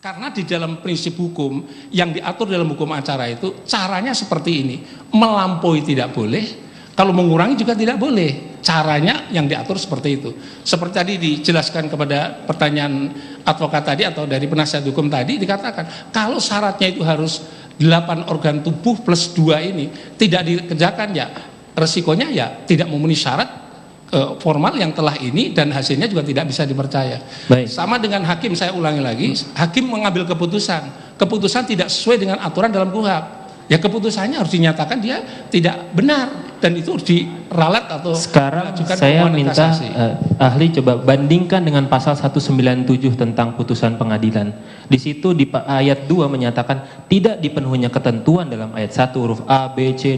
Karena di dalam prinsip hukum yang diatur dalam hukum acara itu caranya seperti ini, melampaui tidak boleh, kalau mengurangi juga tidak boleh. Caranya yang diatur seperti itu. Seperti tadi dijelaskan kepada pertanyaan advokat tadi atau dari penasihat hukum tadi dikatakan kalau syaratnya itu harus 8 organ tubuh plus 2 ini tidak dikerjakan ya resikonya ya tidak memenuhi syarat formal yang telah ini dan hasilnya juga tidak bisa dipercaya. Baik. Sama dengan hakim, saya ulangi lagi, hakim mengambil keputusan tidak sesuai dengan aturan dalam KUHP. Ya keputusannya harus dinyatakan dia tidak benar dan itu harus diralat atau sekarang saya minta ahli coba bandingkan dengan pasal 197 tentang putusan pengadilan. Di situ di ayat 2 menyatakan tidak dipenuhinya ketentuan dalam ayat 1 huruf A, B, C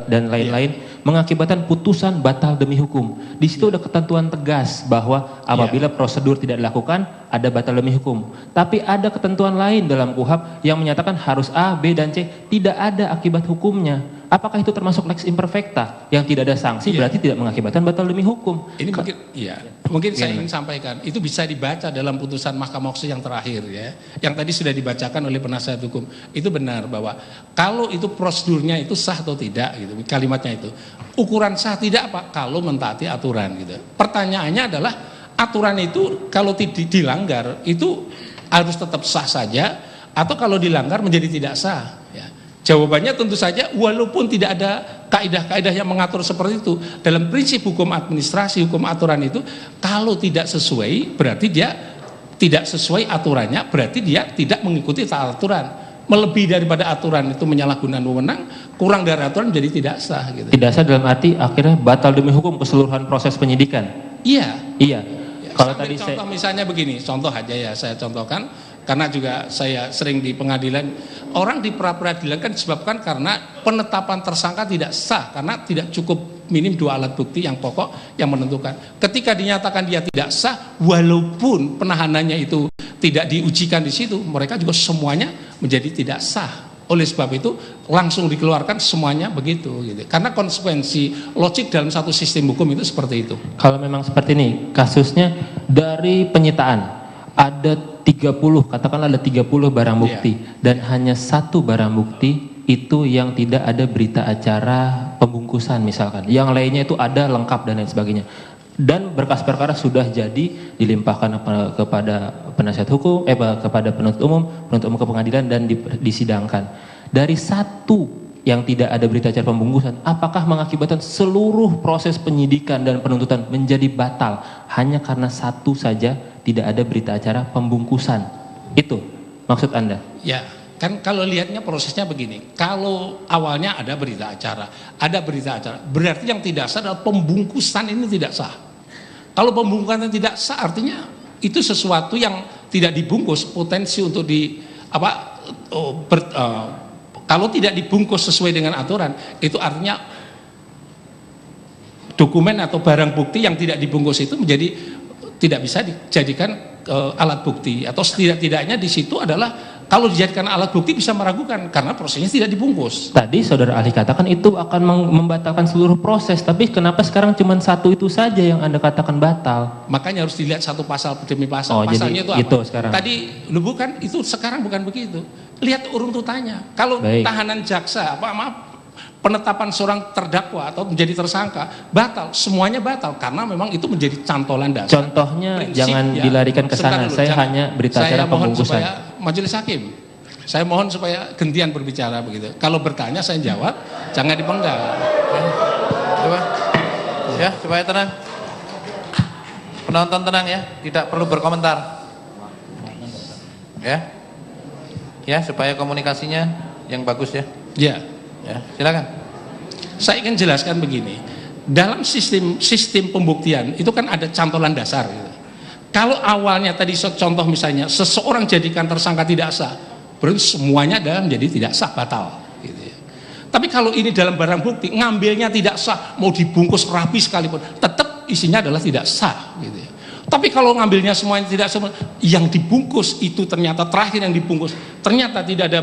dan lain-lain mengakibatkan putusan batal demi hukum. Di situ ada ketentuan tegas bahwa apabila prosedur tidak dilakukan ada batal demi hukum. Tapi ada ketentuan lain dalam KUHP yang menyatakan harus A, B, dan C, tidak ada akibat hukumnya. Apakah itu termasuk lex imperfecta yang tidak ada sanksi berarti tidak mengakibatkan batal demi hukum? Ini mungkin saya ingin sampaikan itu bisa dibaca dalam putusan Mahkamah Konstitusi yang terakhir ya, yang tadi sudah dibacakan oleh penasihat hukum. Itu benar bahwa kalau itu prosedurnya itu sah atau tidak gitu, kalimatnya itu. Ukuran sah tidak apa? Kalau mentaati aturan gitu. Pertanyaannya adalah aturan itu kalau dilanggar itu harus tetap sah saja atau kalau dilanggar menjadi tidak sah ya. Jawabannya tentu saja walaupun tidak ada kaidah-kaidah yang mengatur seperti itu dalam prinsip hukum administrasi, hukum aturan itu kalau tidak sesuai berarti dia tidak sesuai aturannya, berarti dia tidak mengikuti aturan. Melebihi daripada aturan itu menyalahgunakan wewenang, kurang dari aturan jadi tidak sah gitu. Tidak sah dalam arti akhirnya batal demi hukum keseluruhan proses penyidikan. Iya. Ya, kalau tadi contoh misalnya begini, contoh aja ya saya contohkan karena juga saya sering di pengadilan, orang di pra-peradilan kan disebabkan karena penetapan tersangka tidak sah karena tidak cukup minim 2 alat bukti yang pokok yang menentukan. Ketika dinyatakan dia tidak sah, walaupun penahanannya itu tidak diujikan di situ, mereka juga semuanya menjadi tidak sah. Oleh sebab itu langsung dikeluarkan semuanya begitu gitu. Karena konsekuensi logik dalam satu sistem hukum itu seperti itu. Kalau memang seperti ini, kasusnya dari penyitaan ada 30, katakanlah ada 30 barang bukti dan hanya 1 barang bukti itu yang tidak ada berita acara pembungkusan misalkan. Yang lainnya itu ada lengkap dan lain sebagainya. Dan berkas perkara sudah jadi dilimpahkan kepada penasihat hukum, kepada penuntut umum ke pengadilan dan disidangkan. Dari 1 yang tidak ada berita acara pembungkusan, apakah mengakibatkan seluruh proses penyidikan dan penuntutan menjadi batal hanya karena 1 saja tidak ada berita acara pembungkusan? Itu maksud Anda? Ya, kan kalau lihatnya prosesnya begini. Kalau awalnya ada berita acara, berarti yang tidak sah adalah pembungkusan ini tidak sah. Kalau pembungkusan tidak sah artinya itu sesuatu yang tidak dibungkus, potensi untuk kalau tidak dibungkus sesuai dengan aturan, itu artinya dokumen atau barang bukti yang tidak dibungkus itu menjadi tidak bisa dijadikan alat bukti, atau setidak-tidaknya di situ adalah kalau dijadikan alat bukti bisa meragukan karena prosesnya tidak dibungkus. Tadi saudara ahli katakan itu akan membatalkan seluruh proses, tapi kenapa sekarang cuma 1 itu saja yang Anda katakan batal? Makanya harus dilihat satu pasal demi pasal. Pasalnya jadi itu apa? Sekarang. Tadi bukan itu, sekarang bukan begitu. Lihat uruntutannya. Kalau tahanan jaksa, penetapan seorang terdakwa atau menjadi tersangka batal, semuanya batal karena memang itu menjadi cantolan dasar. Contohnya jangan dilarikan ke sana. Saya hanya berita acara pembungkusan. Majelis hakim, saya mohon supaya gantian berbicara begitu. Kalau bertanya saya jawab, jangan dipenggal. Coba, ya supaya tenang. Penonton tenang ya, tidak perlu berkomentar. Ya, supaya komunikasinya yang bagus ya. Ya, silakan. Saya ingin jelaskan begini. Dalam sistem pembuktian itu kan ada cantolan dasar gitu. Kalau awalnya tadi contoh misalnya seseorang jadikan tersangka tidak sah, berarti semuanya adalah menjadi tidak sah, batal gitu ya. Tapi kalau ini dalam barang bukti ngambilnya tidak sah, mau dibungkus rapi sekalipun tetap isinya adalah tidak sah gitu ya. Tapi kalau ngambilnya semuanya tidak sah, yang dibungkus itu ternyata terakhir yang dibungkus ternyata tidak ada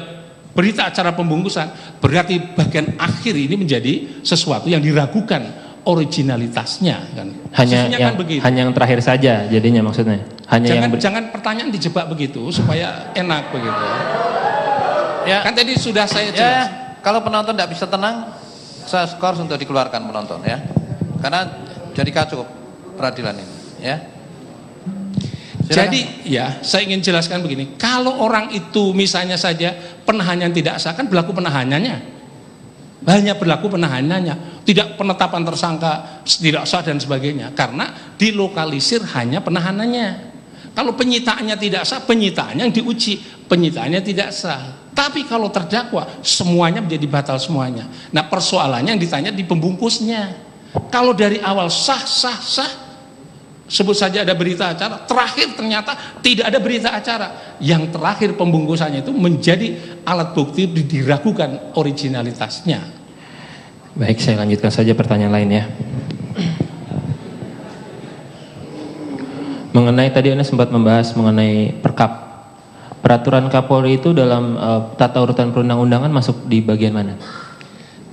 berita acara pembungkusan, berarti bagian akhir ini menjadi sesuatu yang diragukan originalitasnya kan. Hanya yang terakhir saja jadinya maksudnya. hanya jangan pertanyaan dijebak begitu supaya enak begitu. Ya. Kan tadi sudah saya Ya, jelas. kalau penonton tidak bisa tenang, saya skor untuk dikeluarkan penonton ya. Karena jadi kacau peradilan ini, ya. Silakan. Jadi ya, saya ingin jelaskan begini. Kalau orang itu misalnya saja penahanan tidak sah, kan berlaku penahanannya. Hanya berlaku penahanannya, tidak penetapan tersangka tidak sah dan sebagainya. Karena dilokalisir hanya penahanannya. Kalau penyitaannya tidak sah, penyitaannya yang diuji, penyitaannya tidak sah. Tapi kalau terdakwa, semuanya menjadi batal semuanya. Nah, persoalannya yang ditanya di pembungkusnya. Kalau dari awal sah, sebut saja ada berita acara, terakhir ternyata tidak ada berita acara. Yang terakhir pembungkusannya itu menjadi alat bukti diragukan originalitasnya. Baik, saya lanjutkan saja pertanyaan lain ya. Mengenai tadi Anda sempat membahas mengenai perkap. Peraturan Kapolri itu dalam tata urutan perundang-undangan masuk di bagian mana?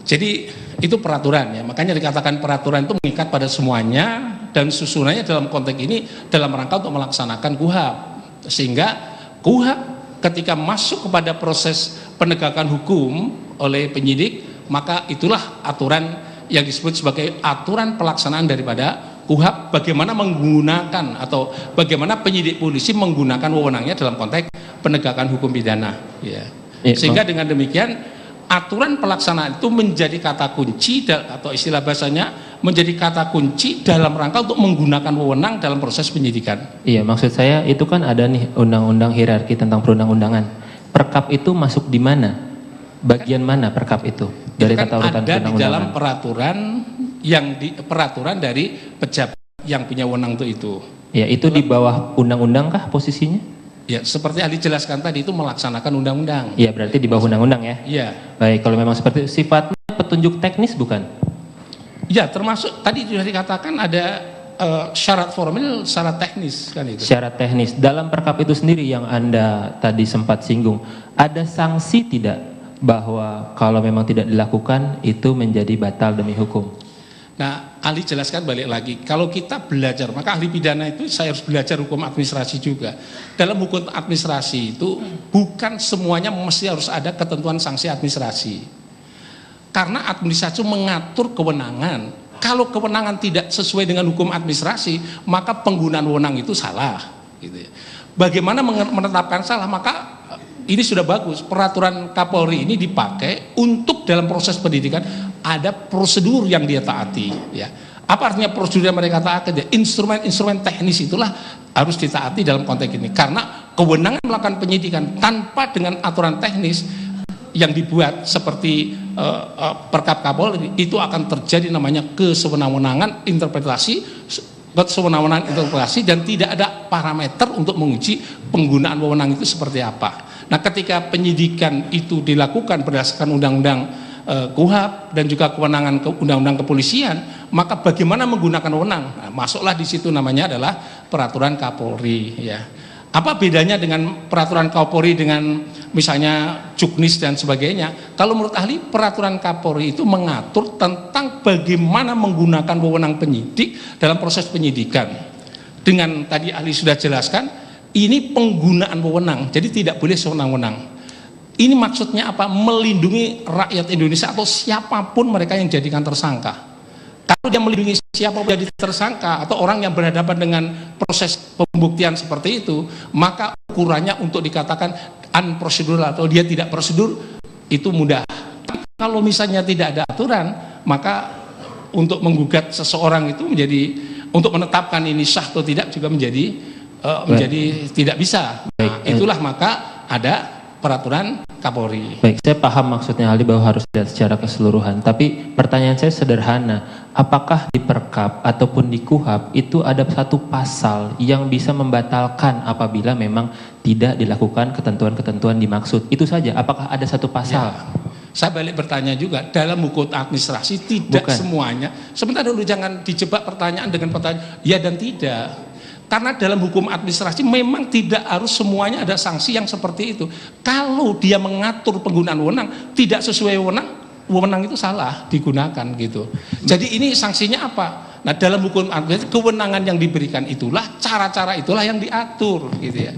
Jadi itu peraturan ya, makanya dikatakan peraturan itu mengikat pada semuanya dan susunannya dalam konteks ini dalam rangka untuk melaksanakan KUHP. Sehingga KUHP ketika masuk kepada proses penegakan hukum oleh penyidik, maka itulah aturan yang disebut sebagai aturan pelaksanaan daripada KUHP, bagaimana menggunakan atau bagaimana penyidik polisi menggunakan wewenangnya dalam konteks penegakan hukum pidana ya. Sehingga dengan demikian aturan pelaksanaan itu menjadi kata kunci atau istilah bahasanya menjadi kata kunci dalam rangka untuk menggunakan wewenang dalam proses penyidikan. Iya, maksud saya itu kan ada nih undang-undang hierarki tentang perundang-undangan. Perkap itu masuk di mana? Bagian mana perkap itu dari kan tata urutan ada di dalam perundang-undangan? peraturan dari pejabat yang punya wewenang untuk itu. Ya, itu di bawah undang-undang kah posisinya? Ya, seperti ahli jelaskan tadi itu melaksanakan undang-undang. Iya, berarti di bawah undang-undang ya? Iya. Baik, kalau memang seperti itu, sifatnya petunjuk teknis bukan? Ya, termasuk tadi sudah dikatakan ada syarat formil, syarat teknis kan itu. Syarat teknis. Dalam perkap itu sendiri yang Anda tadi sempat singgung, ada sanksi tidak bahwa kalau memang tidak dilakukan itu menjadi batal demi hukum? Nah, ahli jelaskan balik lagi, kalau kita belajar, maka ahli pidana itu saya harus belajar hukum administrasi juga. Dalam hukum administrasi itu bukan semuanya mesti harus ada ketentuan sanksi administrasi. Karena administrasi mengatur kewenangan. Kalau kewenangan tidak sesuai dengan hukum administrasi, maka penggunaan wewenang itu salah. Gitu ya. Bagaimana menetapkan salah? Maka ini sudah bagus, peraturan Kapolri ini dipakai untuk dalam proses pendidikan ada prosedur yang dia taati ya. Apa artinya prosedur yang mereka taati? Ya, instrumen-instrumen teknis itulah harus ditaati dalam konteks ini. Karena kewenangan melakukan penyidikan tanpa dengan aturan teknis yang dibuat seperti perkap Kapolri itu akan terjadi namanya kesewenang-wenangan interpretasi dan tidak ada parameter untuk menguji penggunaan wewenang itu seperti apa. Nah, ketika penyidikan itu dilakukan berdasarkan undang-undang KUHP dan juga kewenangan undang-undang kepolisian, maka bagaimana menggunakan wewenang? Nah, masuklah di situ namanya adalah peraturan Kapolri ya. Apa bedanya dengan peraturan Kapolri dengan misalnya Juknis dan sebagainya? Kalau menurut ahli, peraturan Kapolri itu mengatur tentang bagaimana menggunakan wewenang penyidik dalam proses penyidikan. Dengan tadi ahli sudah jelaskan, ini penggunaan wewenang, jadi tidak boleh sewenang-wenang. Ini maksudnya apa? Melindungi rakyat Indonesia atau siapapun mereka yang dijadikan tersangka. Kalau dia melindungi siapapun jadi tersangka atau orang yang berhadapan dengan proses pembuktian seperti itu, maka ukurannya untuk dikatakan unprocedural atau dia tidak prosedur itu mudah. Tapi kalau misalnya tidak ada aturan, maka untuk menggugat seseorang itu menjadi, untuk menetapkan ini sah atau tidak juga menjadi tidak bisa. Nah, itulah maka ada peraturan Kapolri. Baik, saya paham maksudnya ahli bahwa harus dilihat secara keseluruhan. Tapi pertanyaan saya sederhana, apakah di perkap ataupun di KUHP itu ada satu pasal yang bisa membatalkan apabila memang tidak dilakukan ketentuan-ketentuan dimaksud? Itu saja, apakah ada satu pasal? Ya. Saya balik bertanya juga, dalam hukum administrasi tidak semuanya. Sebentar dulu, jangan dijebak pertanyaan dengan pertanyaan ya dan tidak. Karena dalam hukum administrasi memang tidak harus semuanya ada sanksi yang seperti itu. Kalau dia mengatur penggunaan wewenang tidak sesuai wewenang itu salah digunakan gitu. Jadi ini sanksinya apa? Nah, dalam hukum administrasi kewenangan yang diberikan itulah, cara-cara itulah yang diatur gitu ya.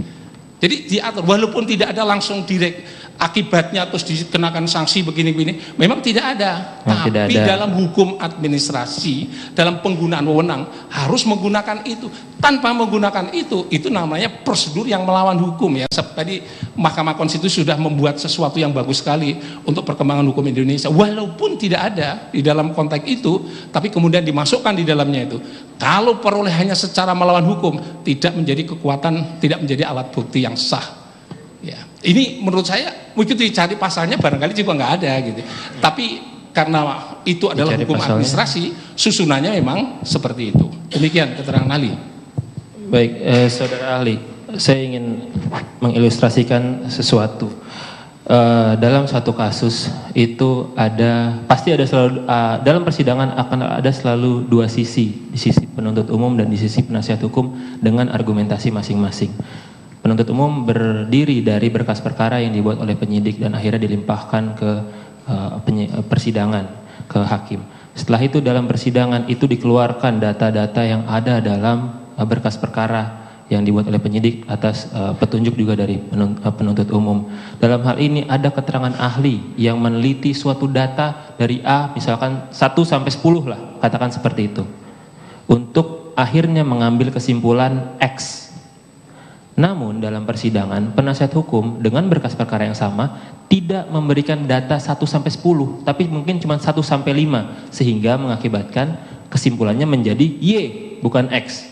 Jadi diatur walaupun tidak ada langsung direct akibatnya terus dikenakan sanksi begini-begini, memang tidak ada. Tapi tidak ada. Dalam hukum administrasi, dalam penggunaan wewenang harus menggunakan itu. Tanpa menggunakan itu namanya prosedur yang melawan hukum ya. Tadi Mahkamah Konstitusi sudah membuat sesuatu yang bagus sekali untuk perkembangan hukum Indonesia. Walaupun tidak ada di dalam konteks itu, tapi kemudian dimasukkan di dalamnya itu. Kalau perolehannya secara melawan hukum, tidak menjadi kekuatan, tidak menjadi alat bukti yang sah. Ya, ini menurut saya begitu dicari pasalnya barangkali juga nggak ada gitu. Tapi karena itu adalah dicari hukum pasalnya. administrasi, susunannya memang seperti itu. Demikian keterangan ahli. Baik, saudara ahli, saya ingin mengilustrasikan sesuatu. Dalam suatu kasus itu pasti ada selalu dalam persidangan akan ada selalu dua sisi, di sisi penuntut umum dan di sisi penasihat hukum dengan argumentasi masing-masing. Penuntut umum berdiri dari berkas perkara yang dibuat oleh penyidik dan akhirnya dilimpahkan ke persidangan, ke hakim. Setelah itu dalam persidangan itu dikeluarkan data-data yang ada dalam berkas perkara yang dibuat oleh penyidik atas petunjuk juga dari penuntut umum. Dalam hal ini ada keterangan ahli yang meneliti suatu data dari A, misalkan 1 sampai 10 lah, katakan seperti itu. Untuk akhirnya mengambil kesimpulan X. Namun dalam persidangan penasihat hukum dengan berkas perkara yang sama tidak memberikan data 1 sampai 10, tapi mungkin cuma 1 sampai 5 sehingga mengakibatkan kesimpulannya menjadi Y bukan X.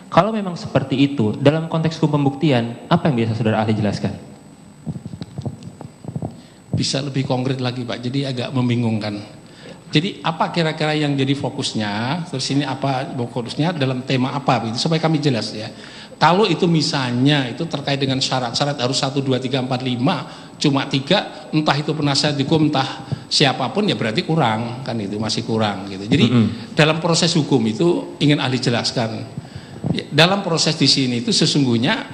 Kalau memang seperti itu dalam konteks hukum pembuktian, apa yang biasa saudara ahli jelaskan? Bisa lebih konkret lagi Pak, jadi agak membingungkan. Jadi apa kira-kira yang jadi fokusnya, terus ini apa fokusnya dalam tema apa gitu, supaya kami jelas ya. Kalau itu misalnya itu terkait dengan syarat-syarat harus 1, 2, 3, 4, 5, cuma 3, entah itu penasihat hukum, entah siapapun ya berarti kurang, kan itu masih kurang gitu. Jadi dalam proses hukum itu ingin ahli jelaskan, dalam proses di sini itu sesungguhnya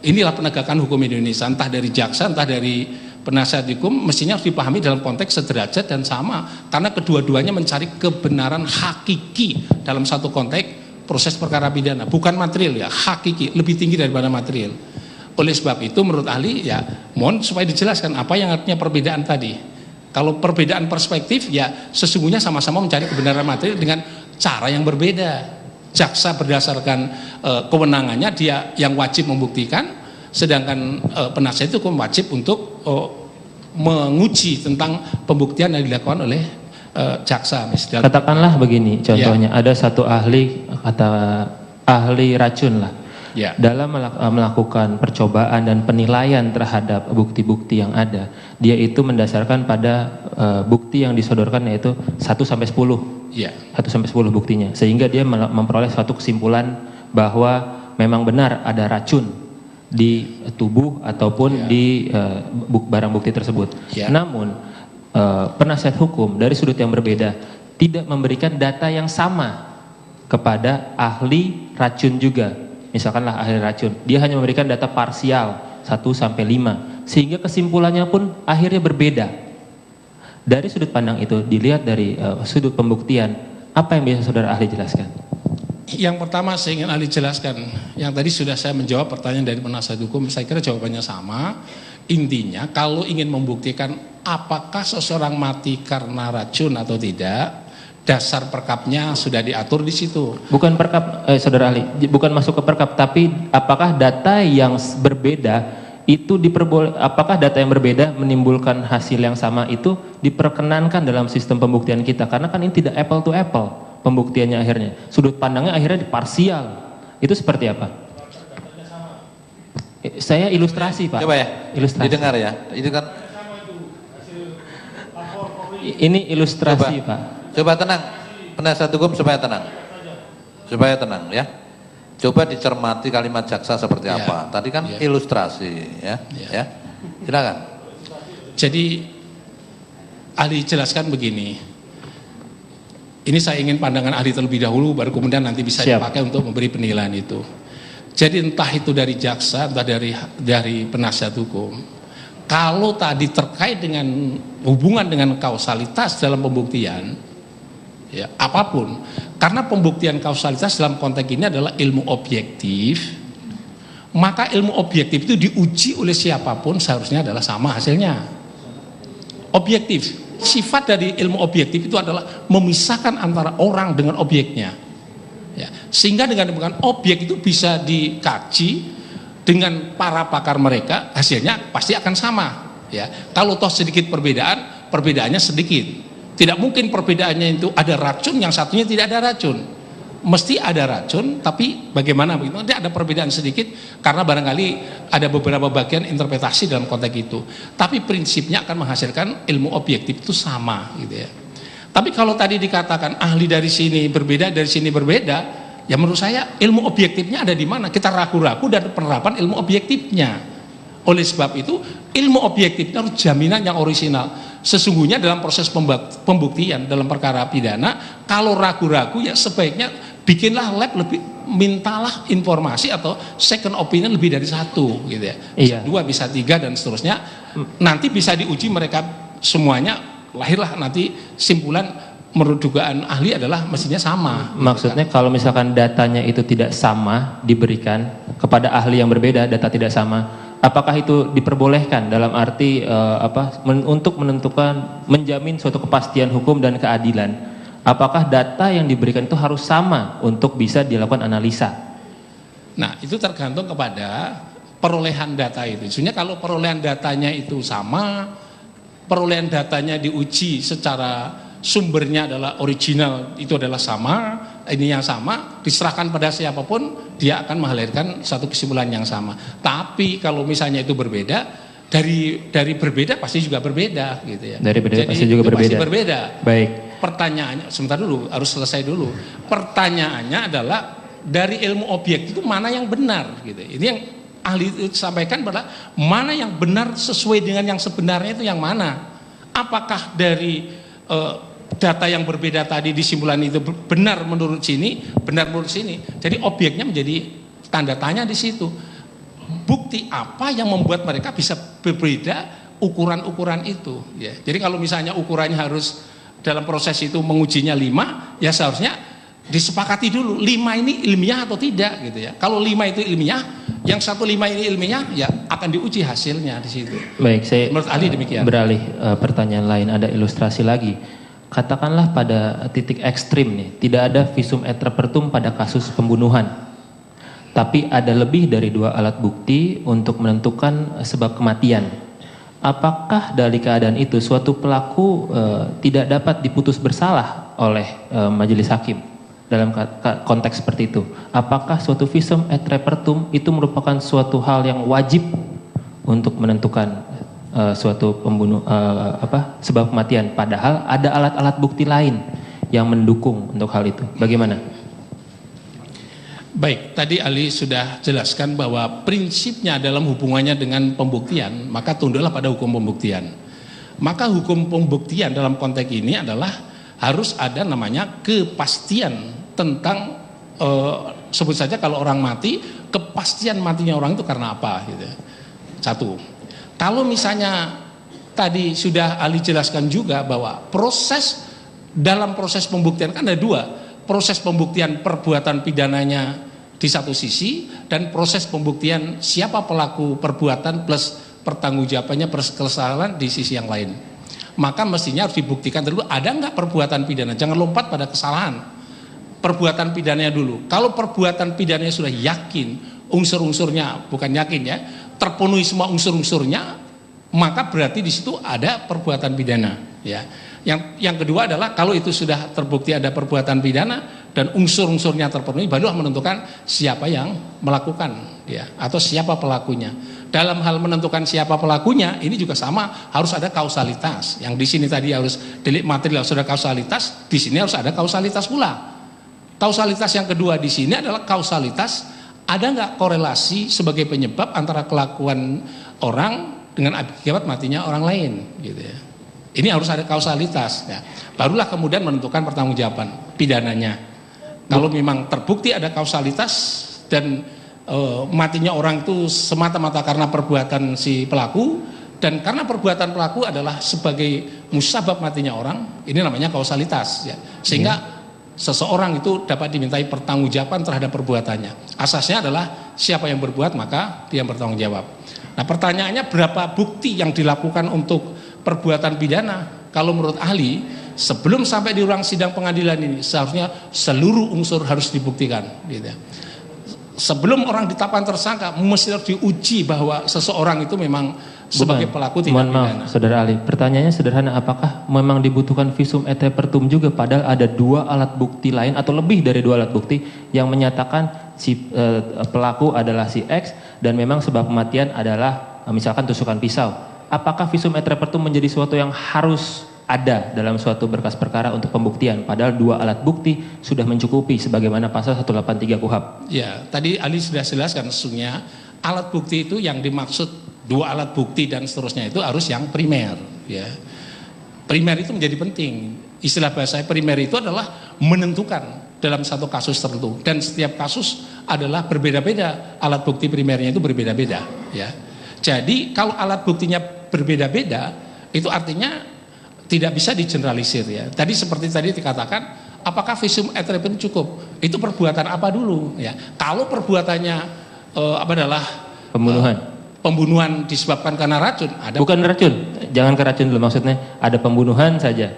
inilah penegakan hukum Indonesia, entah dari jaksa, entah dari penasihat hukum, mestinya harus dipahami dalam konteks sederajat dan sama, karena kedua-duanya mencari kebenaran hakiki dalam satu konteks proses perkara pidana, bukan material ya, hakiki, lebih tinggi daripada material. Oleh sebab itu menurut ahli ya mohon supaya dijelaskan apa yang artinya perbedaan tadi. Kalau perbedaan perspektif ya sesungguhnya sama-sama mencari kebenaran material dengan cara yang berbeda. Jaksa berdasarkan kewenangannya dia yang wajib membuktikan, sedangkan penasihat hukum wajib untuk menguji tentang pembuktian yang dilakukan oleh jaksa. Katakanlah begini contohnya, ya. Ada satu ahli, kata ahli racun lah, ya. Dalam melakukan percobaan dan penilaian terhadap bukti-bukti yang ada, dia itu mendasarkan pada bukti yang disodorkan yaitu 1 sampai 10, ya. 1 sampai 10 buktinya, sehingga dia memperoleh suatu kesimpulan bahwa memang benar ada racun di tubuh ataupun ya. Di barang bukti tersebut. Ya. Namun penasihat hukum dari sudut yang berbeda tidak memberikan data yang sama kepada ahli racun juga. Misalkanlah ahli racun, dia hanya memberikan data parsial 1 sampai 5 sehingga kesimpulannya pun akhirnya berbeda. Dari sudut pandang itu dilihat dari sudut pembuktian, apa yang biasa saudara ahli jelaskan? Yang pertama saya ingin ahli jelaskan, yang tadi sudah saya menjawab pertanyaan dari penasihat hukum, saya kira jawabannya sama. Intinya kalau ingin membuktikan apakah seseorang mati karena racun atau tidak, dasar perkapnya sudah diatur di situ. Bukan perkap, saudara ahli, bukan masuk ke perkap, tapi apakah data yang berbeda itu apakah data yang berbeda menimbulkan hasil yang sama itu diperkenankan dalam sistem pembuktian kita? Karena kan ini tidak apple to apple pembuktiannya akhirnya. Sudut pandangnya akhirnya parsial. Itu seperti apa? Saya ilustrasi Pak. Coba ya, ilustrasi. Didengar ya. Itu kan. Ini ilustrasi Pak. Coba tenang, penasihat hukum supaya tenang. Supaya tenang ya. Coba dicermati kalimat jaksa seperti apa. Tadi kan ilustrasi ya. Ya. Silakan. Jadi ahli jelaskan begini. Ini saya ingin pandangan ahli terlebih dahulu, baru kemudian nanti bisa dipakai untuk memberi penilaian itu. Jadi entah itu dari jaksa, entah dari penasihat hukum. Kalau tadi terkait dengan hubungan dengan kausalitas dalam pembuktian, ya apapun, karena pembuktian kausalitas dalam konteks ini adalah ilmu objektif, maka ilmu objektif itu diuji oleh siapapun seharusnya adalah sama hasilnya. Objektif, sifat dari ilmu objektif itu adalah memisahkan antara orang dengan objeknya, ya. Sehingga dengan demikian objek itu bisa dikaji dengan para pakar mereka, hasilnya pasti akan sama, ya. Kalau toh sedikit perbedaan, perbedaannya sedikit. Tidak mungkin perbedaannya itu ada racun, yang satunya tidak ada racun. Mesti ada racun, tapi bagaimana begitu? Nanti ada perbedaan sedikit karena barangkali ada beberapa bagian interpretasi dalam konteks itu. Tapi prinsipnya akan menghasilkan ilmu objektif itu sama, gitu ya. Tapi kalau tadi dikatakan ahli dari sini berbeda, dari sini berbeda, ya menurut saya ilmu objektifnya ada di mana? Kita ragu-ragu dan penerapan ilmu objektifnya. Oleh sebab itu ilmu objektifnya harus jaminan yang orisinal. Sesungguhnya dalam proses pembuktian dalam perkara pidana, kalau ragu-ragu ya sebaiknya bikinlah lab lebih, mintalah informasi atau second opinion lebih dari satu, gitu ya. Bisa dua, bisa tiga dan seterusnya. Nanti bisa diuji mereka semuanya, lahirlah nanti simpulan menurut dugaan ahli adalah mestinya sama. Maksudnya kalau misalkan datanya itu tidak sama diberikan kepada ahli yang berbeda, data tidak sama, apakah itu diperbolehkan dalam arti untuk menentukan, menjamin suatu kepastian hukum dan keadilan? Apakah data yang diberikan itu harus sama untuk bisa dilakukan analisa? Nah, itu tergantung kepada perolehan data itu. Sebenarnya kalau perolehan datanya itu sama, perolehan datanya diuji secara sumbernya adalah original, itu adalah sama, ini yang sama, diserahkan pada siapapun, dia akan melahirkan satu kesimpulan yang sama. Tapi kalau misalnya itu berbeda, dari berbeda pasti juga berbeda, gitu ya. Dari berbeda pasti juga berbeda. Pasti berbeda. Baik. Pertanyaannya, sebentar dulu, harus selesai dulu. Pertanyaannya adalah dari ilmu objek itu mana yang benar, gitu. Ini yang ahli sampaikan adalah mana yang benar sesuai dengan yang sebenarnya itu yang mana? Apakah dari data yang berbeda tadi di simpulan itu benar menurut sini, benar menurut sini. Jadi objeknya menjadi tanda tanya di situ. Bukti apa yang membuat mereka bisa berbeda ukuran-ukuran itu, ya. Jadi kalau misalnya ukurannya harus dalam proses itu mengujinya 5, ya seharusnya disepakati dulu 5 ini ilmiah atau tidak, gitu ya. Kalau 5 itu ilmiah, yang 1/5 ini ilmiah, ya akan diuji hasilnya di situ. Baik, saya menurut ahli demikian. Beralih pertanyaan lain, ada ilustrasi lagi. Katakanlah pada titik ekstrim nih, tidak ada visum et repertum pada kasus pembunuhan, tapi ada lebih dari 2 alat bukti untuk menentukan sebab kematian. Apakah dari keadaan itu suatu pelaku tidak dapat diputus bersalah oleh majelis hakim dalam konteks seperti itu? Apakah suatu visum et repertum itu merupakan suatu hal yang wajib untuk menentukan suatu pembunuh sebab kematian, padahal ada alat-alat bukti lain yang mendukung untuk hal itu? Bagaimana? Baik, tadi Ali sudah jelaskan bahwa prinsipnya dalam hubungannya dengan pembuktian, maka tunduklah pada hukum pembuktian. Maka hukum pembuktian dalam konteks ini adalah harus ada namanya kepastian tentang sebut saja kalau orang mati, kepastian matinya orang itu karena apa, gitu. Satu. Kalau misalnya tadi sudah Ali jelaskan juga bahwa dalam proses pembuktian kan ada 2. Proses pembuktian perbuatan pidananya di satu sisi dan proses pembuktian siapa pelaku perbuatan plus pertanggungjawabannya plus kesalahan di sisi yang lain. Maka mestinya harus dibuktikan dulu ada nggak perbuatan pidana. Jangan lompat pada kesalahan. Perbuatan pidananya dulu. Kalau perbuatan pidananya sudah yakin unsur-unsurnya, bukan yakin ya, terpenuhi semua unsur-unsurnya, maka berarti di situ ada perbuatan pidana, ya. Yang kedua adalah kalau itu sudah terbukti ada perbuatan pidana dan unsur-unsurnya terpenuhi, barulah menentukan siapa yang melakukan, ya, atau siapa pelakunya. Dalam hal menentukan siapa pelakunya, ini juga sama, harus ada kausalitas. Yang di sini tadi harus delik material sudah kausalitas, di sini harus ada kausalitas pula. Kausalitas yang kedua di sini adalah kausalitas, ada nggak korelasi sebagai penyebab antara kelakuan orang dengan akibat matinya orang lain, gitu ya. Ini harus ada kausalitas, ya. Barulah kemudian menentukan pertanggungjawaban pidananya. Kalau memang terbukti ada kausalitas dan matinya orang itu semata-mata karena perbuatan si pelaku, dan karena perbuatan pelaku adalah sebagai musabab matinya orang, ini namanya kausalitas, ya. Sehingga seseorang itu dapat dimintai pertanggungjawaban terhadap perbuatannya. Asasnya adalah siapa yang berbuat maka dia yang bertanggung jawab. Nah, pertanyaannya berapa bukti yang dilakukan untuk perbuatan pidana? Kalau menurut ahli, sebelum sampai di ruang sidang pengadilan ini seharusnya seluruh unsur harus dibuktikan, gitu. Sebelum orang ditetapkan tersangka mesti harus diuji bahwa seseorang itu memang sebagai pelaku tindak pidana. Maaf, Saudara ahli, pertanyaannya sederhana, apakah memang dibutuhkan visum et repertum juga padahal ada 2 alat bukti lain atau lebih dari 2 alat bukti yang menyatakan si pelaku adalah si X dan memang sebab kematian adalah misalkan tusukan pisau. Apakah visum et repertum menjadi sesuatu yang harus ada dalam suatu berkas perkara untuk pembuktian, padahal 2 alat bukti sudah mencukupi sebagaimana pasal 183 KUHP? Ya, tadi ahli sudah jelaskan sesungguhnya alat bukti itu yang dimaksud 2 alat bukti dan seterusnya itu harus yang primer, ya. Primer itu menjadi penting. Istilah bahasa primer itu adalah menentukan dalam satu kasus tertentu dan setiap kasus adalah berbeda-beda, alat bukti primernya itu berbeda-beda, ya. Jadi kalau alat buktinya berbeda-beda itu artinya tidak bisa digeneralisir, ya. Tadi seperti tadi dikatakan, apakah visum et repertum cukup? Itu perbuatan apa dulu, ya? Kalau perbuatannya adalah pembunuhan disebabkan karena racun, ada. Bukan racun, jangan ke racun dulu, maksudnya ada pembunuhan saja.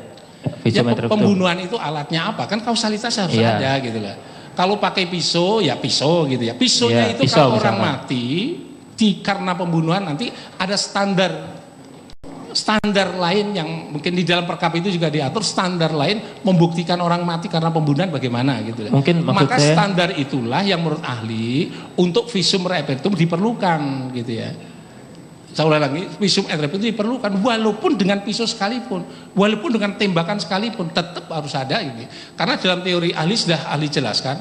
Visum et repertum. Pembunuhan itu alatnya apa? Kan kausalitas harus ada, gitu lah. Kalau pakai pisau, ya pisau, gitu ya. Pisaunya itu pisau, kalau orang mati karena pembunuhan nanti ada standar lain yang mungkin di dalam perkap itu juga diatur, standar lain membuktikan orang mati karena pembunuhan bagaimana, gitu. Mungkin maka standar itulah yang menurut ahli untuk visum et repertum diperlukan, gitu ya. Saya ulang lagi, visum et repertum diperlukan walaupun dengan pisau sekalipun, walaupun dengan tembakan sekalipun tetap harus ada ini. Karena dalam teori ahli sudah ahli jelaskan,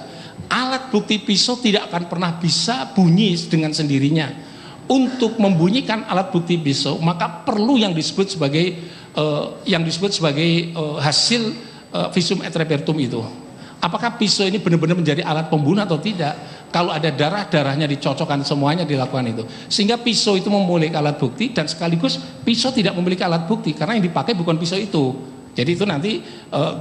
alat bukti pisau tidak akan pernah bisa bunyi dengan sendirinya. Untuk membunyikan alat bukti pisau maka perlu yang disebut sebagai hasil visum et repertum itu. Apakah pisau ini benar-benar menjadi alat pembunuh atau tidak? Kalau ada darahnya dicocokkan, semuanya dilakukan itu. Sehingga pisau itu memiliki alat bukti dan sekaligus pisau tidak memiliki alat bukti karena yang dipakai bukan pisau itu. Jadi itu nanti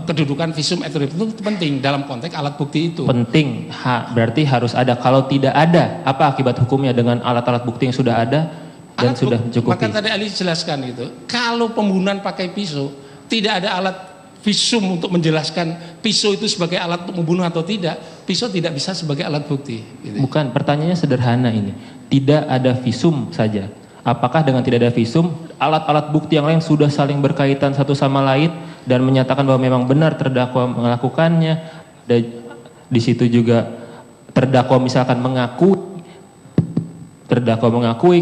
kedudukan visum et repertum itu penting dalam konteks alat bukti itu. Penting, berarti harus ada. Kalau tidak ada, apa akibat hukumnya dengan alat-alat bukti yang sudah ada dan sudah mencukupi? Maka tadi ahli jelaskan itu, kalau pembunuhan pakai pisau, tidak ada alat visum untuk menjelaskan pisau itu sebagai alat untuk membunuh atau tidak, pisau tidak bisa sebagai alat bukti. Gitu. Bukan, pertanyaannya sederhana ini, tidak ada visum saja. Apakah dengan tidak ada visum, alat-alat bukti yang lain sudah saling berkaitan satu sama lain dan menyatakan bahwa memang benar terdakwa melakukannya, dan di situ juga terdakwa misalkan mengakui,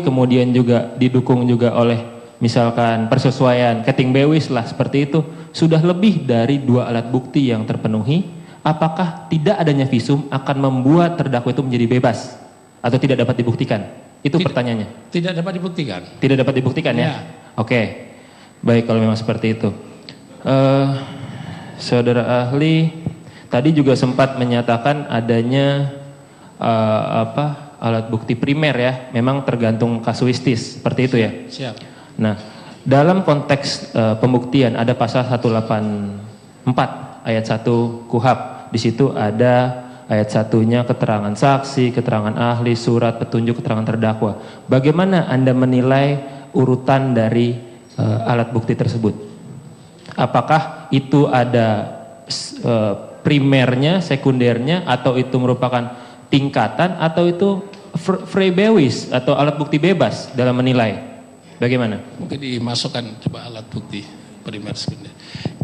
kemudian juga didukung juga oleh misalkan persesuaian keting bewis lah seperti itu, sudah lebih dari 2 alat bukti yang terpenuhi, apakah tidak adanya visum akan membuat terdakwa itu menjadi bebas atau tidak dapat dibuktikan? Itu pertanyaannya. Tidak dapat dibuktikan. Tidak dapat dibuktikan, ya? Oke. Baik kalau memang seperti itu. Saudara ahli tadi juga sempat menyatakan adanya alat bukti primer, ya. Memang tergantung kasuistis, seperti itu, ya. Siap. Nah, dalam konteks pembuktian ada pasal 184 ayat 1 KUHP. Di situ ada ayat 1-nya keterangan saksi, keterangan ahli, surat petunjuk, keterangan terdakwa. Bagaimana Anda menilai urutan dari alat bukti tersebut? Apakah itu ada primernya, sekundernya, atau itu merupakan tingkatan, atau itu freebewis atau alat bukti bebas dalam menilai? Bagaimana? Mungkin dimasukkan coba alat bukti primer sekunder.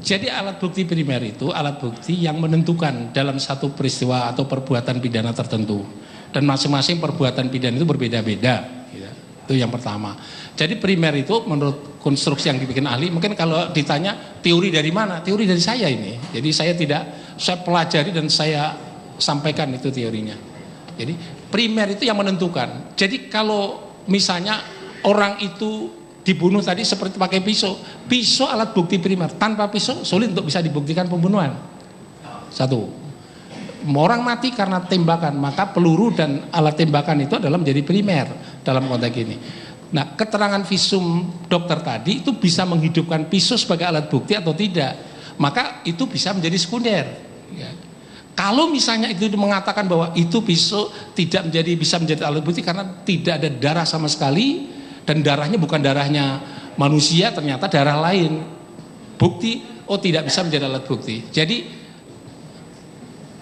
Jadi alat bukti primer itu alat bukti yang menentukan dalam satu peristiwa atau perbuatan pidana tertentu. Dan masing-masing perbuatan pidana itu berbeda-beda. Ya. Itu yang pertama. Jadi primer itu menurut konstruksi yang dibikin ahli, mungkin kalau ditanya teori dari mana? Teori dari saya ini. Jadi saya pelajari dan saya sampaikan itu teorinya. Jadi primer itu yang menentukan. Jadi kalau misalnya orang itu dibunuh tadi seperti pakai pisau. Pisau alat bukti primer. Tanpa pisau sulit untuk bisa dibuktikan pembunuhan. Satu. Orang mati karena tembakan, maka peluru dan alat tembakan itu adalah menjadi primer dalam konteks ini. Nah, keterangan visum dokter tadi itu bisa menghidupkan pisau sebagai alat bukti atau tidak. Maka itu bisa menjadi sekunder. Ya. Kalau misalnya itu mengatakan bahwa itu pisau tidak bisa menjadi alat bukti karena tidak ada darah sama sekali dan darahnya bukan darahnya manusia, ternyata darah lain, bukti tidak bisa menjadi alat bukti. Jadi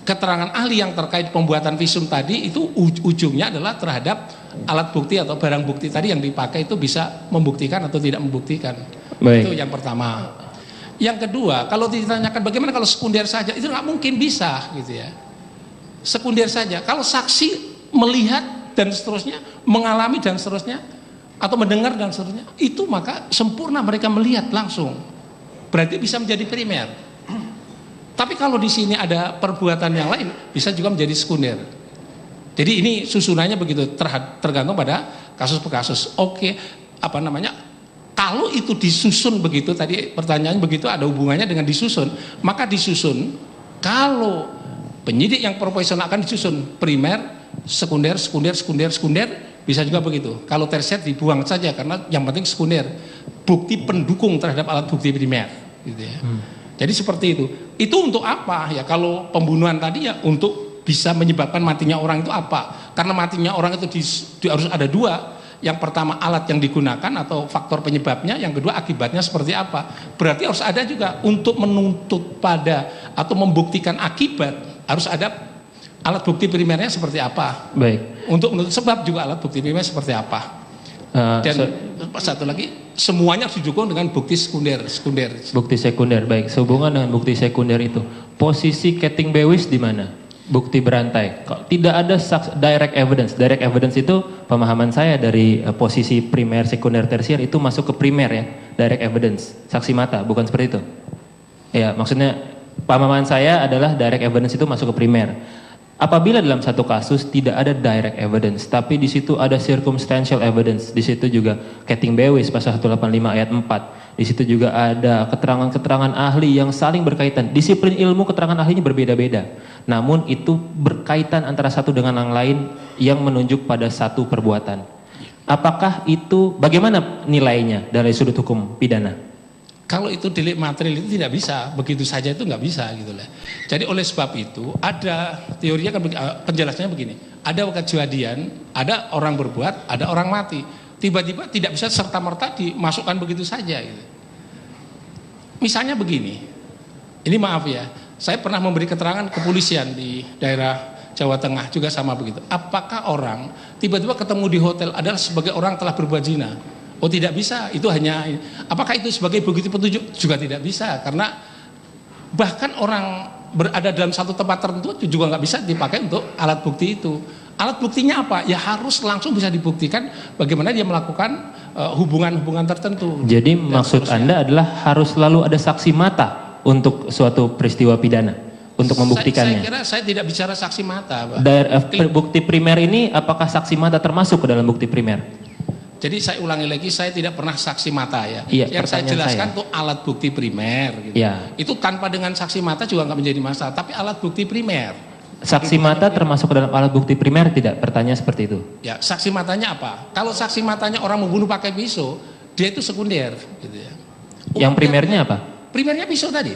keterangan ahli yang terkait pembuatan visum tadi itu ujungnya adalah terhadap alat bukti atau barang bukti tadi yang dipakai itu bisa membuktikan atau tidak membuktikan. Baik. Itu yang pertama. Yang kedua, kalau ditanyakan bagaimana kalau sekunder saja, itu nggak mungkin bisa gitu ya. Sekunder saja. Kalau saksi melihat dan seterusnya, mengalami dan seterusnya, atau mendengar dan seterusnya, itu maka sempurna mereka melihat langsung. Berarti bisa menjadi primer. Tapi kalau di sini ada perbuatan yang lain, bisa juga menjadi sekunder. Jadi ini susunannya begitu, tergantung pada kasus per kasus. Oke, kalau itu disusun begitu, tadi pertanyaan begitu ada hubungannya dengan disusun, maka disusun kalau penyidik yang profesional akan disusun primer, sekunder, bisa juga begitu. Kalau tersier dibuang saja karena yang penting sekunder, bukti pendukung terhadap alat bukti primer, gitu ya. Jadi seperti itu. Itu untuk apa ya? Kalau pembunuhan tadi ya untuk bisa menyebabkan matinya orang itu apa? Karena matinya orang itu harus ada dua. Yang pertama alat yang digunakan atau faktor penyebabnya, yang kedua akibatnya seperti apa. Berarti harus ada juga untuk menuntut pada atau membuktikan akibat, harus ada alat bukti primernya seperti apa. Baik. Untuk menuntut sebab juga alat bukti primer seperti apa. Dan satu lagi, semuanya harus didukung dengan bukti sekunder. Bukti sekunder, baik. Sehubungan dengan bukti sekunder itu, posisi Keting Bewis di mana? Bukti berantai. Tidak ada direct evidence. Direct evidence itu pemahaman saya dari posisi primer, sekunder, tersier itu masuk ke primer ya. Direct evidence, saksi mata, bukan seperti itu. Ya, maksudnya pemahaman saya adalah direct evidence itu masuk ke primer. Apabila dalam satu kasus tidak ada direct evidence, tapi di situ ada circumstantial evidence, di situ juga Keting Bewis pasal 185 ayat 4. Di situ juga ada keterangan-keterangan ahli yang saling berkaitan. Disiplin ilmu keterangan ahlinya berbeda-beda. Namun itu berkaitan antara satu dengan yang lain yang menunjuk pada satu perbuatan. Apakah itu, bagaimana nilainya dari sudut hukum pidana? Kalau itu delik material itu tidak bisa, begitu saja itu nggak bisa gitu lah. Jadi oleh sebab itu ada teorinya kan penjelasannya begini. Ada kejadian, ada orang berbuat, ada orang mati. Tiba-tiba tidak bisa serta-merta dimasukkan begitu saja gitu. Misalnya begini. Ini maaf ya, saya pernah memberi keterangan kepolisian di daerah Jawa Tengah juga sama begitu. Apakah orang tiba-tiba ketemu di hotel adalah sebagai orang telah berbuat zina? Oh tidak bisa, itu hanya, apakah itu sebagai bukti petunjuk? Juga tidak bisa, karena bahkan orang berada dalam satu tempat tertentu juga nggak bisa dipakai untuk alat bukti itu. Alat buktinya apa? Ya harus langsung bisa dibuktikan bagaimana dia melakukan hubungan-hubungan tertentu. Jadi maksud Anda adalah harus selalu ada saksi mata untuk suatu peristiwa pidana, untuk membuktikannya. Saya kira saya tidak bicara saksi mata, Pak. Bukti primer ini apakah saksi mata termasuk ke dalam bukti primer? Jadi saya ulangi lagi, saya tidak pernah saksi mata ya. Iya, yang saya jelaskan itu alat bukti primer. Gitu. Ya. Itu tanpa dengan saksi mata juga nggak menjadi masalah. Tapi alat bukti primer. Saksi mata termasuk ke dalam alat bukti primer tidak? Pertanyaan seperti itu. Ya, saksi matanya apa? Kalau saksi matanya orang membunuh pakai pisau, dia itu sekunder. Gitu ya. Yang primernya apa? Primernya pisau tadi.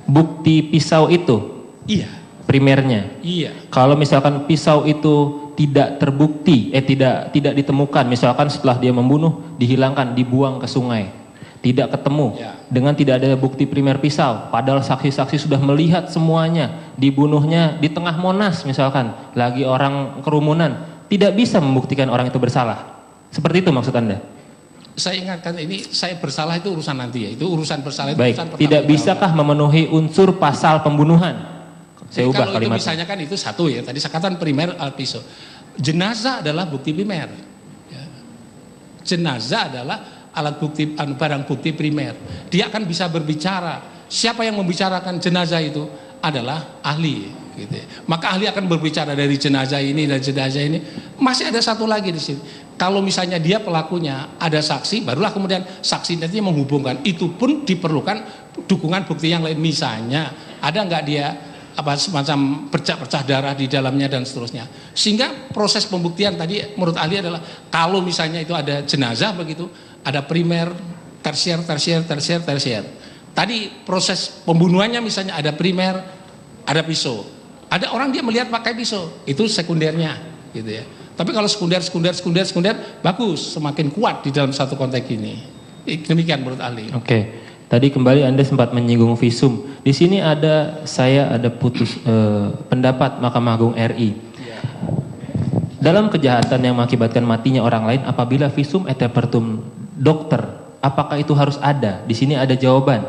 Bukti pisau itu? Iya. Primernya? Iya. Kalau misalkan pisau itu tidak terbukti, tidak ditemukan, misalkan setelah dia membunuh, dihilangkan, dibuang ke sungai, tidak ketemu, ya. Dengan tidak ada bukti primer pisau, padahal saksi-saksi sudah melihat semuanya, dibunuhnya di tengah Monas misalkan, lagi orang kerumunan, tidak bisa membuktikan orang itu bersalah. Seperti itu maksud Anda? Saya ingatkan ini, saya bersalah itu urusan nanti ya, itu urusan bersalah itu baik, urusan tidak bisakah memenuhi unsur pasal pembunuhan? Saya ubah kalau kalimatnya. itu misalnya kan itu satu ya, tadi saya katakan primer alat pisau. Jenazah adalah bukti primer. Ya. Jenazah adalah alat bukti, barang bukti primer. Dia akan bisa berbicara. Siapa yang membicarakan jenazah itu adalah ahli. Gitu ya. Maka ahli akan berbicara dari jenazah ini dan jenazah ini. Masih ada satu lagi di sini. Kalau misalnya dia pelakunya, ada saksi, barulah kemudian saksi nanti menghubungkan. Itu pun diperlukan dukungan bukti yang lain. Misalnya ada nggak dia semacam bercak-bercak darah di dalamnya dan seterusnya. Sehingga proses pembuktian tadi menurut ahli adalah kalau misalnya itu ada jenazah begitu, ada primer, tersier. Tadi proses pembunuhannya misalnya ada primer, ada pisau. Ada orang dia melihat pakai pisau, itu sekundernya, gitu ya. Tapi kalau sekunder, bagus, semakin kuat di dalam satu konteks ini. Demikian menurut ahli. Oke. Tadi kembali Anda sempat menyinggung visum. Di sini ada pendapat Mahkamah Agung RI. Dalam kejahatan yang mengakibatkan matinya orang lain, apabila visum et repertum dokter, apakah itu harus ada? Di sini ada jawaban.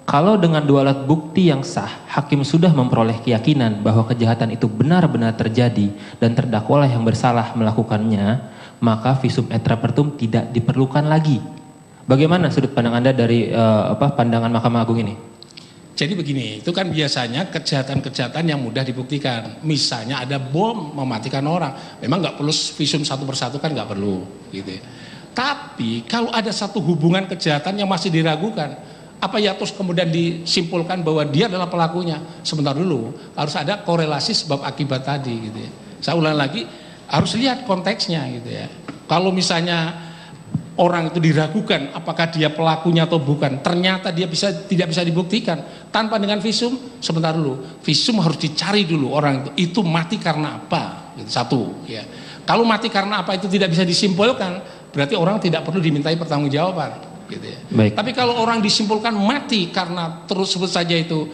Kalau dengan dua alat bukti yang sah, hakim sudah memperoleh keyakinan bahwa kejahatan itu benar-benar terjadi dan terdakwalah yang bersalah melakukannya, maka visum et repertum tidak diperlukan lagi. Bagaimana sudut pandang Anda dari pandangan Mahkamah Agung ini? Jadi begini, itu kan biasanya kejahatan-kejahatan yang mudah dibuktikan. Misalnya ada bom mematikan orang, memang nggak perlu visum satu persatu, kan nggak perlu, gitu. Tapi kalau ada satu hubungan kejahatan yang masih diragukan, apa ya terus kemudian disimpulkan bahwa dia adalah pelakunya? Sebentar dulu, harus ada korelasi sebab akibat tadi, gitu ya. Saya ulang lagi, harus lihat konteksnya, gitu ya. Kalau misalnya orang itu diragukan apakah dia pelakunya atau bukan, ternyata dia tidak bisa dibuktikan tanpa dengan visum, sebentar dulu, visum harus dicari dulu orang itu mati karena apa, gitu. Satu, ya. Kalau mati karena apa itu tidak bisa disimpulkan, berarti orang tidak perlu dimintai pertanggungjawaban, gitu ya. Baik. Tapi kalau orang disimpulkan mati karena terus sebut saja itu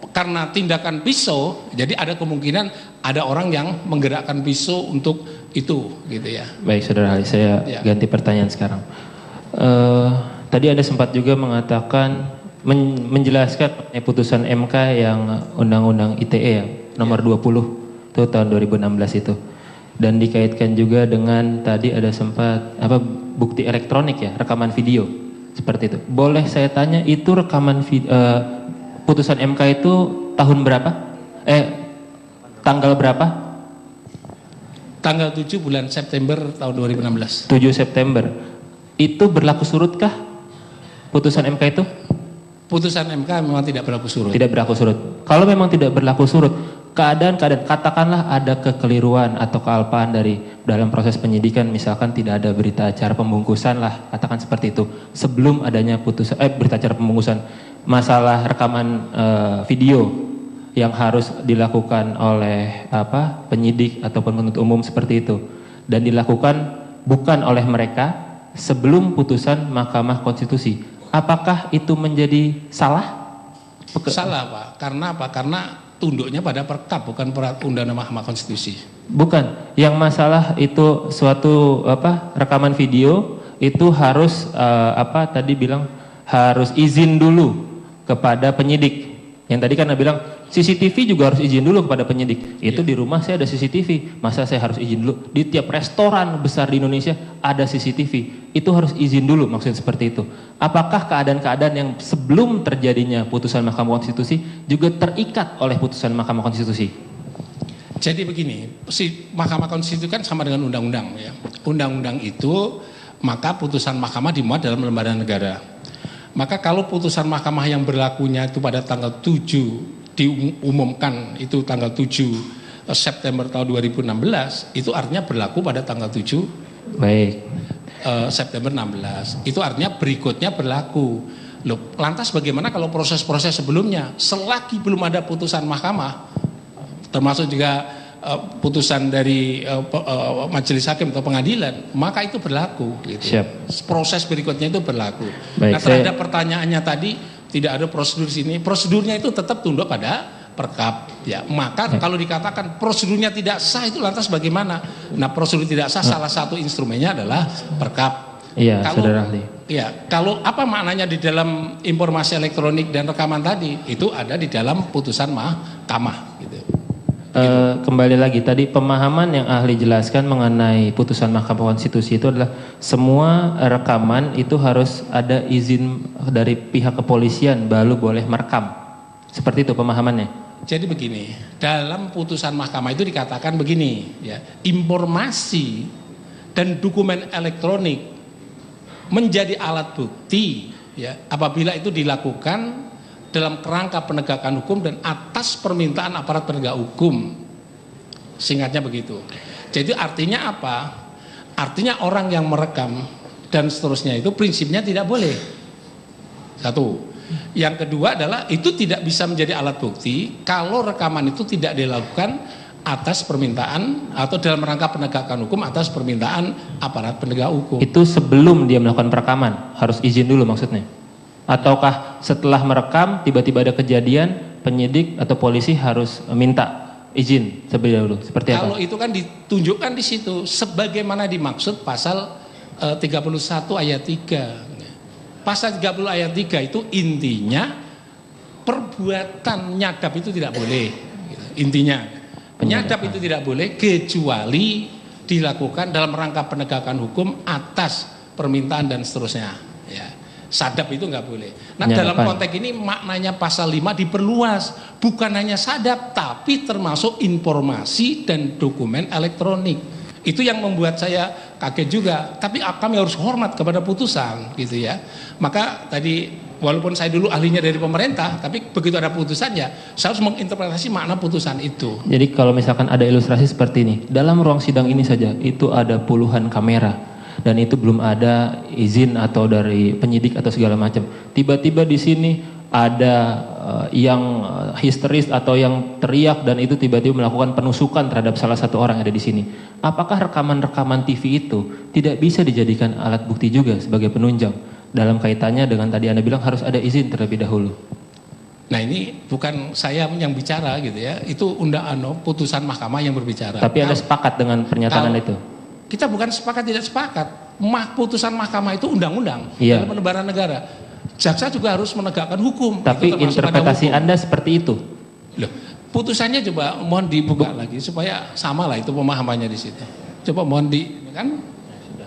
karena tindakan pisau, jadi ada kemungkinan ada orang yang menggerakkan pisau untuk itu, gitu ya. Baik, Saudara Ali, saya ganti pertanyaan sekarang. Tadi Anda sempat juga mengatakan menjelaskan putusan MK yang Undang-Undang ITE ya, nomor 20 itu tahun 2016 itu. Dan dikaitkan juga dengan tadi ada sempat bukti elektronik ya, rekaman video. Seperti itu. Boleh saya tanya, itu rekaman putusan MK itu tahun berapa? Tanggal berapa? Tanggal 7 bulan September tahun 2016. 7 September. Itu berlaku surutkah putusan MK itu? Putusan MK memang tidak berlaku surut. Tidak berlaku surut. Kalau memang tidak berlaku surut, keadaan katakanlah ada kekeliruan atau kealpaan dalam proses penyidikan, misalkan tidak ada berita acara pembungkusan lah, katakan seperti itu. Sebelum adanya putusan berita acara pembungkusan, masalah rekaman video yang harus dilakukan oleh penyidik ataupun penuntut umum seperti itu, dan dilakukan bukan oleh mereka sebelum putusan Mahkamah Konstitusi, apakah itu menjadi salah? Salah Pak, karena apa? Karena tunduknya pada perkap, bukan undang-undang Mahkamah Konstitusi. Bukan, yang masalah itu suatu rekaman video itu harus tadi bilang harus izin dulu kepada penyidik. Yang tadi kan bilang CCTV juga harus izin dulu kepada penyidik. Itu di rumah saya ada CCTV, masa saya harus izin dulu? Di tiap restoran besar di Indonesia ada CCTV, itu harus izin dulu, maksudnya seperti itu. Apakah keadaan-keadaan yang sebelum terjadinya putusan Mahkamah Konstitusi juga terikat oleh putusan Mahkamah Konstitusi? Jadi begini, Mahkamah Konstitusi kan sama dengan undang-undang ya. Undang-undang itu maka putusan mahkamah dimuat dalam lembaga negara. Maka kalau putusan mahkamah yang berlakunya itu pada tanggal 7 diumumkan itu tanggal 7 September tahun 2016, itu artinya berlaku pada tanggal 7 September 16. Itu artinya berikutnya berlaku. Loh, lantas bagaimana kalau proses-proses sebelumnya? Selagi belum ada putusan mahkamah, termasuk juga putusan dari majelis hakim atau pengadilan, maka itu berlaku, gitu. Siap. Proses berikutnya itu berlaku. Baik, nah, terhadap pertanyaannya tadi, tidak ada prosedur sini, prosedurnya itu tetap tunduk pada perkap ya. Maka kalau dikatakan prosedurnya tidak sah, itu lantas bagaimana? Nah, prosedur tidak sah salah satu instrumennya adalah perkap. Iya, Saudara Ahli. Ya, kalau apa maknanya di dalam informasi elektronik dan rekaman tadi, itu ada di dalam putusan mahkamah, gitu. Kembali lagi tadi pemahaman yang ahli jelaskan mengenai putusan Mahkamah Konstitusi itu adalah semua rekaman itu harus ada izin dari pihak kepolisian baru boleh merekam. Seperti itu pemahamannya. Jadi begini, dalam putusan mahkamah itu dikatakan begini ya, informasi dan dokumen elektronik menjadi alat bukti ya apabila itu dilakukan dalam kerangka penegakan hukum dan atas permintaan aparat penegak hukum. Singkatnya begitu. Jadi artinya apa? Artinya orang yang merekam dan seterusnya itu prinsipnya tidak boleh. Satu. Yang kedua adalah itu tidak bisa menjadi alat bukti kalau rekaman itu tidak dilakukan atas permintaan atau dalam rangka penegakan hukum atas permintaan aparat penegak hukum. Itu sebelum dia melakukan perekaman, harus izin dulu maksudnya? Ataukah setelah merekam tiba-tiba ada kejadian, penyidik atau polisi harus minta izin terlebih dahulu? Seperti apa? Kalau itu kan ditunjukkan di situ sebagaimana dimaksud pasal 31 ayat 3. Pasal 30 ayat 3 itu intinya perbuatan nyadap itu tidak boleh. Intinya penyadap itu tidak boleh kecuali dilakukan dalam rangka penegakan hukum atas permintaan dan seterusnya. Ya. Sadap itu nggak boleh. Nah, dalam konteks ini maknanya pasal 5 diperluas, bukan hanya sadap tapi termasuk informasi dan dokumen elektronik. Itu yang membuat saya kaget juga. Tapi kami harus hormat kepada putusan, gitu ya. Maka tadi walaupun saya dulu ahlinya dari pemerintah, tapi begitu ada putusannya, saya harus menginterpretasi makna putusan itu. Jadi kalau misalkan ada ilustrasi seperti ini, dalam ruang sidang ini saja itu ada puluhan kamera dan itu belum ada izin atau dari penyidik atau segala macam. Tiba-tiba di sini ada yang histeris atau yang teriak dan itu tiba-tiba melakukan penusukan terhadap salah satu orang yang ada di sini. Apakah rekaman-rekaman TV itu tidak bisa dijadikan alat bukti juga sebagai penunjang dalam kaitannya dengan tadi Anda bilang harus ada izin terlebih dahulu? Nah, ini bukan saya yang bicara gitu ya, itu putusan mahkamah yang berbicara. Tapi Anda sepakat dengan pernyataan itu? Kita bukan sepakat tidak sepakat. Putusan mahkamah itu undang-undang dalam penebaran negara. Jaksa juga harus menegakkan hukum. Tapi interpretasi Anda seperti itu? Loh, putusannya coba mohon dibuka lagi supaya sama lah itu pemahamannya di situ. Coba mohon kan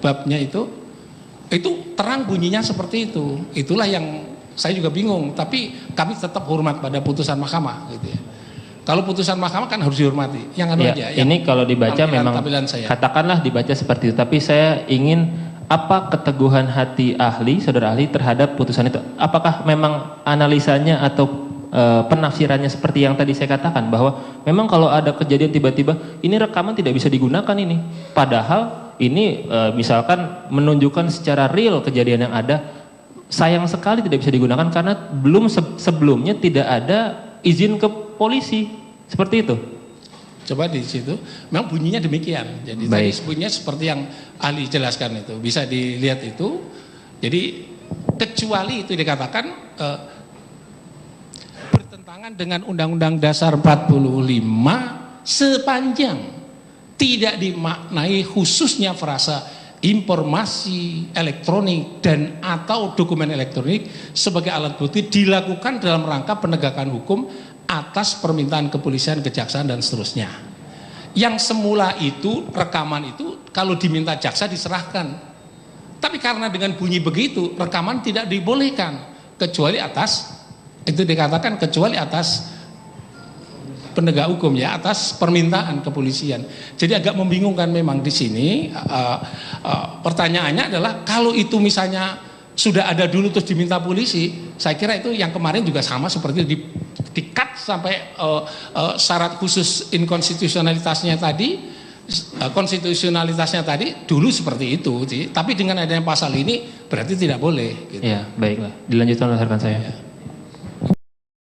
babnya itu terang bunyinya seperti itu. Itulah yang saya juga bingung. Tapi kami tetap hormat pada putusan mahkamah, gitu ya. Kalau putusan mahkamah kan harus dihormati. Yang aja. Ini kalau dibaca memang katakanlah dibaca seperti itu. Tapi saya ingin apa keteguhan hati ahli, saudara ahli terhadap putusan itu? Apakah memang analisanya atau penafsirannya seperti yang tadi saya katakan bahwa memang kalau ada kejadian tiba-tiba ini rekaman tidak bisa digunakan ini, padahal ini misalkan menunjukkan secara real kejadian yang ada, sayang sekali tidak bisa digunakan karena belum sebelumnya tidak ada izin ke polisi, seperti itu. Coba di situ, memang bunyinya demikian. Jadi tadi bunyinya seperti yang ahli jelaskan itu, bisa dilihat itu. Jadi kecuali itu dikatakan bertentangan dengan Undang-Undang Dasar 45 sepanjang tidak dimaknai khususnya frasa informasi elektronik dan atau dokumen elektronik sebagai alat bukti dilakukan dalam rangka penegakan hukum atas permintaan kepolisian, kejaksaan dan seterusnya. Yang semula itu rekaman itu kalau diminta jaksa diserahkan. Tapi karena dengan bunyi begitu rekaman tidak dibolehkan kecuali atas itu dikatakan kecuali atas penegak hukum ya, atas permintaan kepolisian. Jadi agak membingungkan memang di sini. Pertanyaannya adalah kalau itu misalnya sudah ada dulu terus diminta polisi, saya kira itu yang kemarin juga sama seperti di-cut sampai syarat khusus inkonstitusionalitasnya tadi, konstitusionalitasnya tadi dulu seperti itu, tapi dengan adanya pasal ini berarti tidak boleh. Gitu. Ya, baiklah. Dilanjutkan oleh rekan saya. Ya.